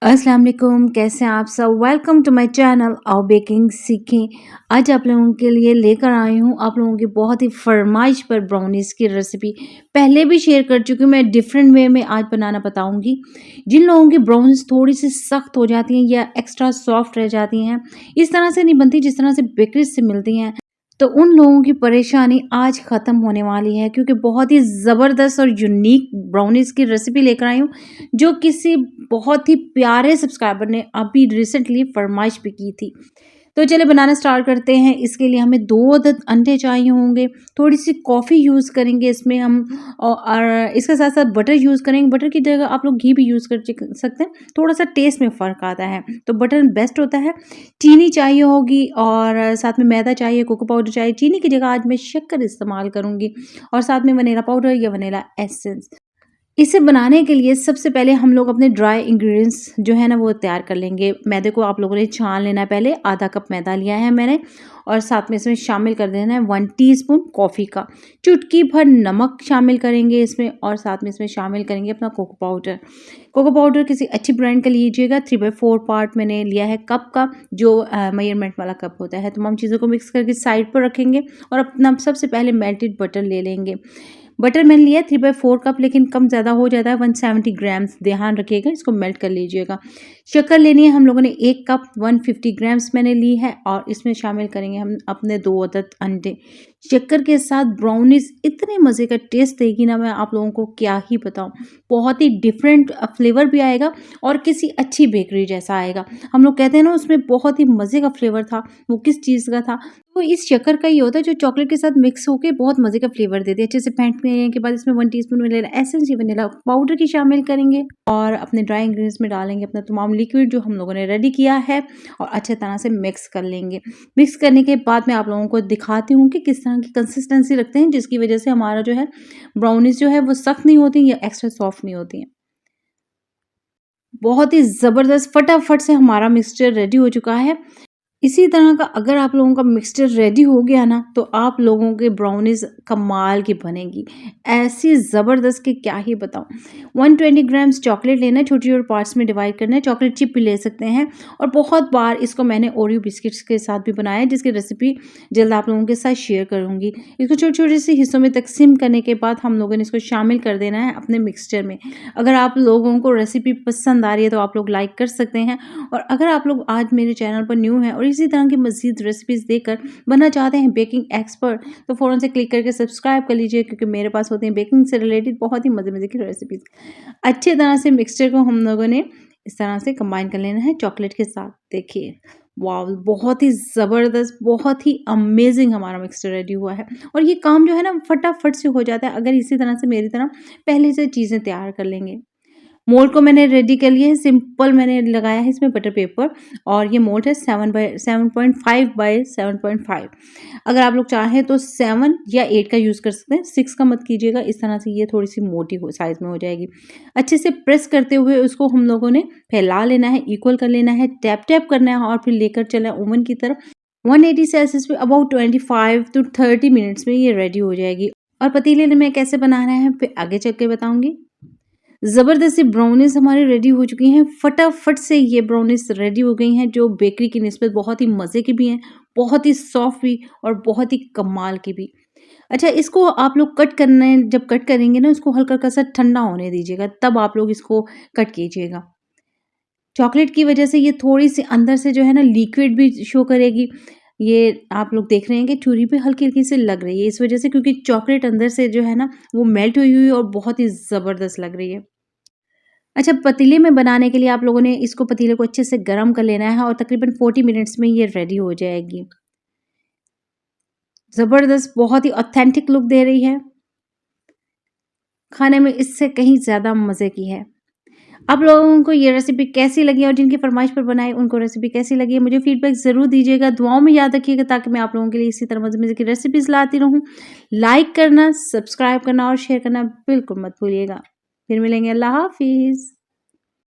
अस्सलाम वालेकुम, कैसे हैं आप सब। वेलकम टू माय चैनल आओ बेकिंग सीखें। आज आप लोगों के लिए लेकर आई हूँ आप लोगों की बहुत ही फरमाइश पर ब्राउनीज़ की रेसिपी। पहले भी शेयर कर चुकी हूँ, मैं डिफरेंट वे में आज बनाना बताऊँगी। जिन लोगों की ब्राउनीज़ थोड़ी सी सख्त हो जाती हैं या एक्स्ट्रा सॉफ्ट रह जाती हैं, इस तरह से नहीं बनती जिस तरह से बेकरी से मिलती हैं, तो उन लोगों की परेशानी आज ख़त्म होने वाली है, क्योंकि बहुत ही ज़बरदस्त और यूनिक ब्राउनीज़ की रेसिपी लेकर आई हूँ, जो किसी बहुत ही प्यारे सब्सक्राइबर ने अभी रिसेंटली फरमाइश भी की थी। तो चलिए बनाना स्टार्ट करते हैं। इसके लिए हमें 2 अदद अंडे चाहिए होंगे, थोड़ी-सी कॉफ़ी यूज़ करेंगे इसमें हम और इसके साथ-साथ बटर यूज़ करेंगे। बटर की जगह आप लोग घी भी यूज़ कर सकते हैं, थोड़ा-सा टेस्ट में फ़र्क आता है, तो बटर बेस्ट होता है। चीनी चाहिए होगी और साथ में मैदा चाहिए, कोको पाउडर चाहिए। चीनी की जगह आज मैं शक्कर इस्तेमाल करूँगी और साथ में वनीला पाउडर या वनीला एसेंस। इसे बनाने के लिए सबसे पहले हम लोग अपने ड्राई इंग्रेडिएंट्स जो है ना वो तैयार कर लेंगे। मैदे को आप लोगों ने छान लेना है पहले, आधा कप मैदा लिया है मैंने और साथ में इसमें शामिल कर देना है 1 टीस्पून कॉफ़ी का। चुटकी भर नमक शामिल करेंगे इसमें और साथ में इसमें शामिल करेंगे अपना कोको पाउडर। कोको पाउडर किसी अच्छी ब्रांड का लीजिएगा, 3/4 पार्ट मैंने लिया है कप का, जो मेजरमेंट वाला कप होता है। तमाम चीज़ों को मिक्स करके साइड पर रखेंगे और अपना सबसे पहले मेल्टेड बटर ले लेंगे। बटर मैंने लिया 3/4 कप, लेकिन कम ज़्यादा हो जाता है, 170 ग्राम्स, ध्यान रखिएगा, इसको मेल्ट कर लीजिएगा। शक्कर लेनी है हम लोगों ने 1 कप, 150 ग्राम्स मैंने ली है और इसमें शामिल करेंगे हम अपने 2 अदद अंडे। शक्कर के साथ ब्राउनीज़ इतने मज़े का टेस्ट देगी ना, मैं आप लोगों को क्या ही बताऊँ। बहुत ही डिफरेंट फ्लेवर भी आएगा और किसी अच्छी बेकरी जैसा आएगा। हम लोग कहते हैं ना उसमें बहुत ही मज़े का फ्लेवर था, वो किस चीज़ का था? तो इस शक्कर का ये होता है जो चॉकलेट के साथ मिक्स होके बहुत मज़े का फ्लेवर देती है। अच्छे से फेंटने के बाद इसमें 1 टीस्पून वनीला एसेंस या वनीला पाउडर की शामिल करेंगे और अपने ड्राई इंग्रेडिएंट्स में डालेंगे अपना तमाम लिक्विड जो हम लोगों ने रेडी किया है और अच्छे तरह से मिक्स कर लेंगे। मिक्स करने के बाद मैं आप लोगों को दिखाती हूँ कि किस तरह की कंसिस्टेंसी रखते हैं, जिसकी वजह से हमारा जो है ब्राउनीज़ जो है वो सख्त नहीं होती या एक्स्ट्रा सॉफ्ट नहीं होती हैं। बहुत ही ज़बरदस्त फटाफट से हमारा मिक्सचर रेडी हो चुका है। इसी तरह का अगर आप लोगों का मिक्सचर रेडी हो गया ना, तो आप लोगों के ब्राउनीज़ कमाल की बनेगी। ऐसी ज़बरदस्त कि क्या ही बताऊँ। 120 ग्राम्स चॉकलेट लेना है, छोटे-छोटे पार्ट्स में डिवाइड करना है। चॉकलेट चिप भी ले सकते हैं और बहुत बार इसको मैंने ओरियो बिस्किट्स के साथ भी बनाया है, जिसकी रेसिपी जल्द आप लोगों के साथ शेयर करूँगी। इसको छोटे-छोटे से हिस्सों में तक़सीम करने के बाद हम लोगों ने इसको शामिल कर देना है अपने मिक्सचर में। अगर आप लोगों को रेसिपी पसंद आ रही है तो आप लोग लाइक कर सकते हैं और अगर आप लोग आज मेरे चैनल पर न्यू हैं और इसी तरह की मज़ीद रेसिपीज़ देखकर बनना चाहते हैं बेकिंग एक्सपर्ट, तो फ़ौरन से क्लिक करके सब्सक्राइब कर लीजिए, क्योंकि मेरे पास होती हैं बेकिंग से रिलेटेड बहुत ही मज़े-मज़े की रेसिपीज़। अच्छी तरह से मिक्सचर को हम लोगों ने इस तरह से कंबाइन कर लेना है चॉकलेट के साथ। देखिए, वॉव! बहुत ही ज़बरदस्त, बहुत ही अमेज़िंग हमारा मिक्सचर रेडी हुआ है और ये काम जो है ना फटाफट से हो जाता है अगर इसी तरह से मेरी तरह पहले से चीज़ें तैयार कर लेंगे। मोल्ड को मैंने रेडी कर लिया है, सिंपल मैंने लगाया है इसमें बटर पेपर और ये मोल्ड है 7.5 बाय 7.5। अगर आप लोग चाहें तो 7 या 8 का यूज़ कर सकते हैं, 6 का मत कीजिएगा, इस तरह से ये थोड़ी-सी मोटी हो साइज़ में हो जाएगी। अच्छे से प्रेस करते हुए उसको हम लोगों ने फैला लेना है, इक्वल कर लेना है, टैप-टैप करना है और फिर लेकर चलना है ओवन की तरफ। 180 सेल्सियस पे अबाउट 25 टू 30 मिनट्स में ये रेडी हो जाएगी और पतीले में कैसे बनाना है फिर आगे चल के बताऊँगी। ज़बरदस्ती ब्राउनीज़ हमारी रेडी हो चुकी हैं। फटाफट से ये ब्राउनीज़ रेडी हो गई हैं, जो बेकरी की निस्बत बहुत ही मज़े की भी हैं, बहुत ही सॉफ्ट भी और बहुत ही कमाल की भी। अच्छा, इसको आप लोग जब कट करेंगे ना, इसको हल्का-हल्का सा ठंडा होने दीजिएगा, तब आप लोग इसको कट कीजिएगा। चॉकलेट की वजह से ये थोड़ी-सी अंदर से जो है ना लिक्विड भी शो करेगी। ये आप लोग देख रहे हैं कि छुरी पे हल्की-हल्की सी लग रही है, इस वजह से, क्योंकि चॉकलेट अंदर से जो है ना वो मेल्ट हुई हुई और बहुत ही ज़बरदस्त लग रही है। अच्छा, पतीले में बनाने के लिए आप लोगों ने इसको पतीले को अच्छे से गरम कर लेना है और तकरीबन 40 मिनट्स में ये रेडी हो जाएगी। ज़बरदस्त, बहुत ही ऑथेंटिक लुक दे रही है। खाने में इससे कहीं ज़्यादा मज़े की है। आप लोगों को ये रेसिपी कैसी लगी और जिनकी फरमाइश पर बनाई उनको रेसिपी कैसी लगी है, मुझे फीडबैक ज़रूर दीजिएगा। दुआओं में याद रखिएगा ताकि मैं आप लोगों के लिए इसी तरह मज़े-मज़े की रेसिपीज़ लाती रहूँ। लाइक करना, सब्सक्राइब करना और शेयर करना बिल्कुल मत भूलिएगा। फिर मिलेंगे। अल्लाह हाफ़िज़।